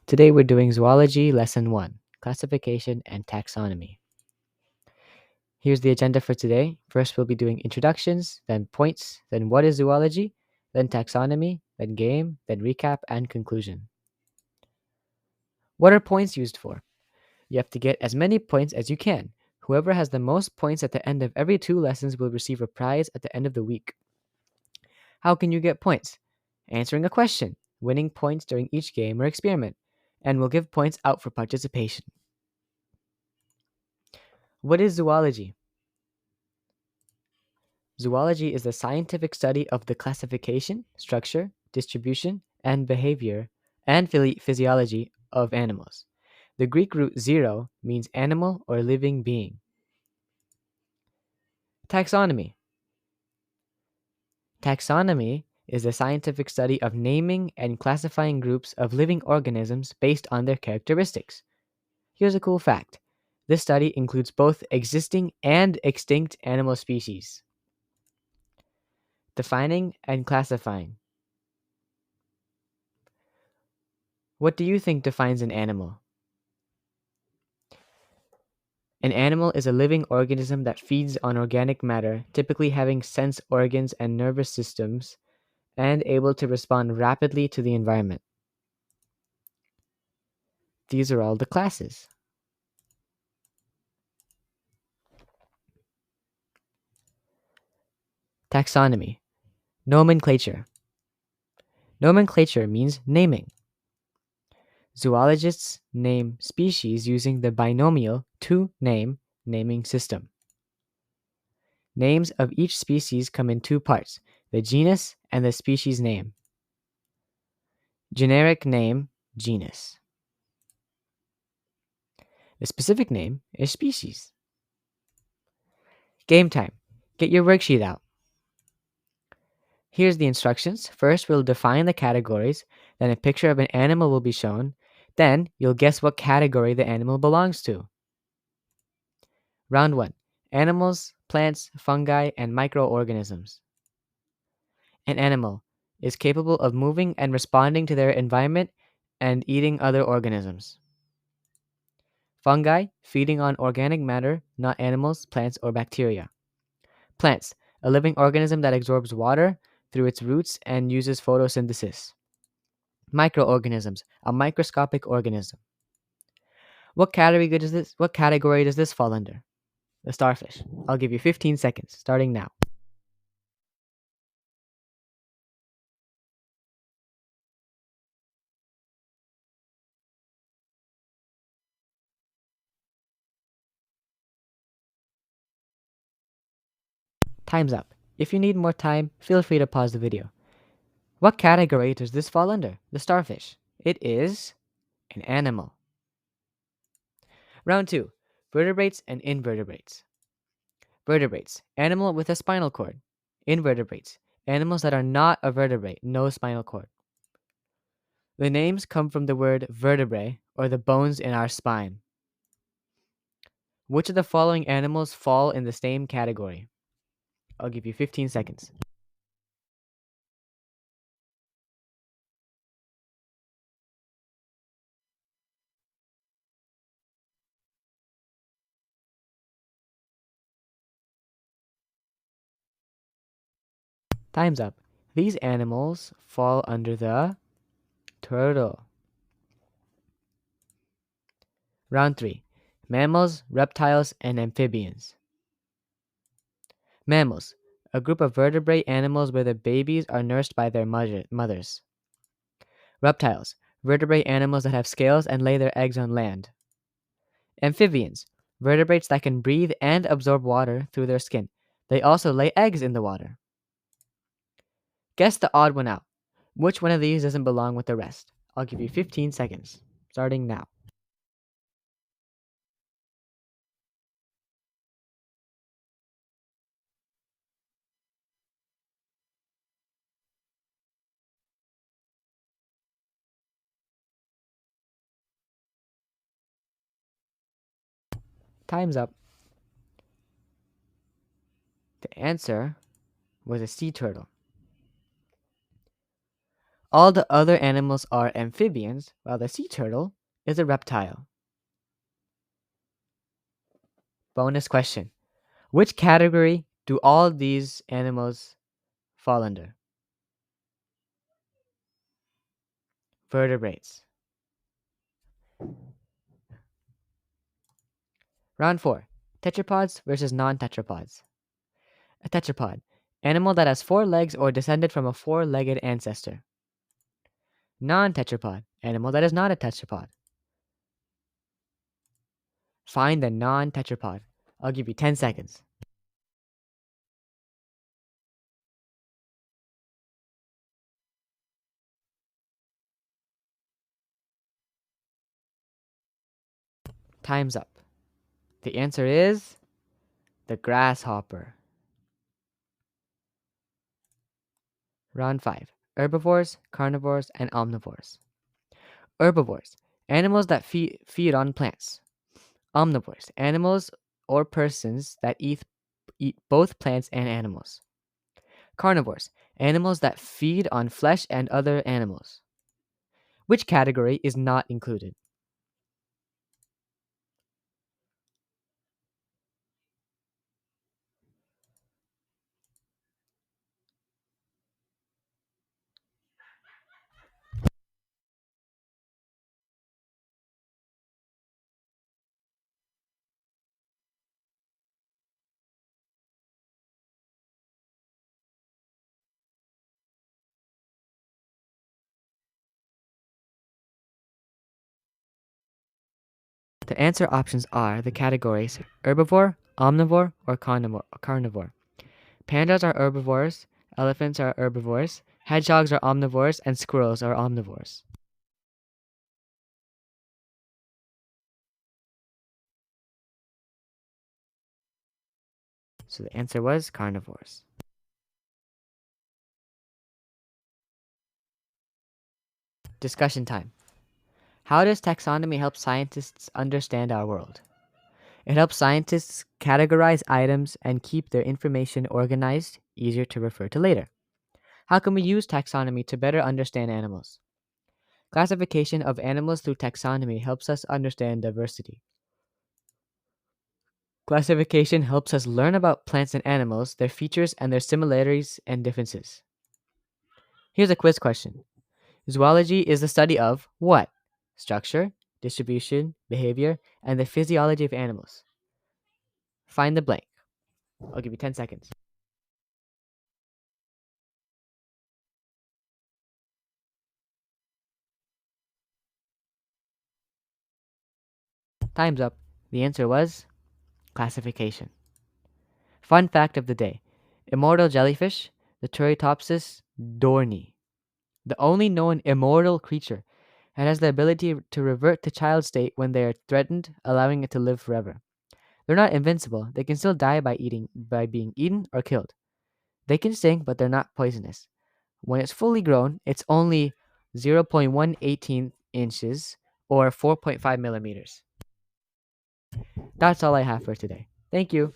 Today we're doing Zoology Lesson 1, Classification and Taxonomy. Here's the agenda for today. First we'll be doing introductions, then points, then what is zoology, then taxonomy, then game, then recap, and conclusion. What are points used for? You have to get as many points as you can. Whoever has the most points at the end of every 2 lessons will receive a prize at the end of the week. How can you get points? Answering a question, winning points during each game or experiment, and we'll give points out for participation. What is zoology? Zoology is the scientific study of the classification, structure, distribution, and behavior and physiology of animals. The Greek root zero means animal or living being. Taxonomy. Taxonomy is the scientific study of naming and classifying groups of living organisms based on their characteristics. Here's a cool fact. This study includes both existing and extinct animal species. Defining and classifying. What do you think defines an animal? An animal is a living organism that feeds on organic matter, typically having sense organs and nervous systems, and able to respond rapidly to the environment. These are all the classes. Taxonomy. Nomenclature. Nomenclature means naming. Zoologists name species using the binomial two-name naming system. Names of each species come in 2 parts, the genus and the species name. Generic name, genus. The specific name is species. Game time. Get your worksheet out. Here's the instructions. First, we'll define the categories, then a picture of an animal will be shown, then you'll guess what category the animal belongs to. Round 1. Animals, plants, fungi, and microorganisms. An animal is capable of moving and responding to their environment and eating other organisms. Fungi, feeding on organic matter, not animals, plants, or bacteria. Plants, a living organism that absorbs water through its roots and uses photosynthesis. Microorganisms, a microscopic organism. What category does this fall under? The starfish. I'll give you 15 seconds, starting now. Time's up. If you need more time, feel free to pause the video. What category does this fall under? The starfish. It is an animal. Round 2. Vertebrates and invertebrates. Vertebrates. Animal with a spinal cord. Invertebrates. Animals that are not a vertebrate, no spinal cord. The names come from the word vertebrae, or the bones in our spine. Which of the following animals fall in the same category? I'll give you 15 seconds. Time's up. These animals fall under the turtle. Round 3. Mammals, reptiles, and amphibians. Mammals. A group of vertebrate animals where the babies are nursed by their mothers. Reptiles. Vertebrate animals that have scales and lay their eggs on land. Amphibians. Vertebrates that can breathe and absorb water through their skin. They also lay eggs in the water. Guess the odd one out. Which one of these doesn't belong with the rest? I'll give you 15 seconds, starting now. Time's up. The answer was a sea turtle. All the other animals are amphibians, while the sea turtle is a reptile. Bonus question. Which category do all these animals fall under? Vertebrates. Round 4. Tetrapods versus non-tetrapods. A tetrapod. Animal that has 4 legs or descended from a 4-legged ancestor. Non-tetrapod. Animal that is not a tetrapod. Find the non-tetrapod. I'll give you 10 seconds. Time's up. The answer is the grasshopper. Round 5. Herbivores, carnivores, and omnivores. Herbivores. Animals that feed on plants. Omnivores. Animals or persons that eat both plants and animals. Carnivores. Animals that feed on flesh and other animals. Which category is not included? The answer options are the categories herbivore, omnivore, or carnivore. Pandas are herbivores, elephants are herbivores, hedgehogs are omnivores, and squirrels are omnivores. So the answer was carnivores. Discussion time. How does taxonomy help scientists understand our world? It helps scientists categorize items and keep their information organized, easier to refer to later. How can we use taxonomy to better understand animals? Classification of animals through taxonomy helps us understand diversity. Classification helps us learn about plants and animals, their features, and their similarities and differences. Here's a quiz question. Zoology is the study of what? Structure, distribution, behavior, and the physiology of animals. Find the blank. I'll give you 10 seconds. Time's up. The answer was classification. Fun fact of the day. Immortal jellyfish, the Turritopsis dorni, the only known immortal creature, it has the ability to revert to child state when they are threatened, allowing it to live forever. They're not invincible. They can still die by being eaten or killed. They can sting, but they're not poisonous. When it's fully grown, it's only 0.118 inches or 4.5 millimeters. That's all I have for today. Thank you.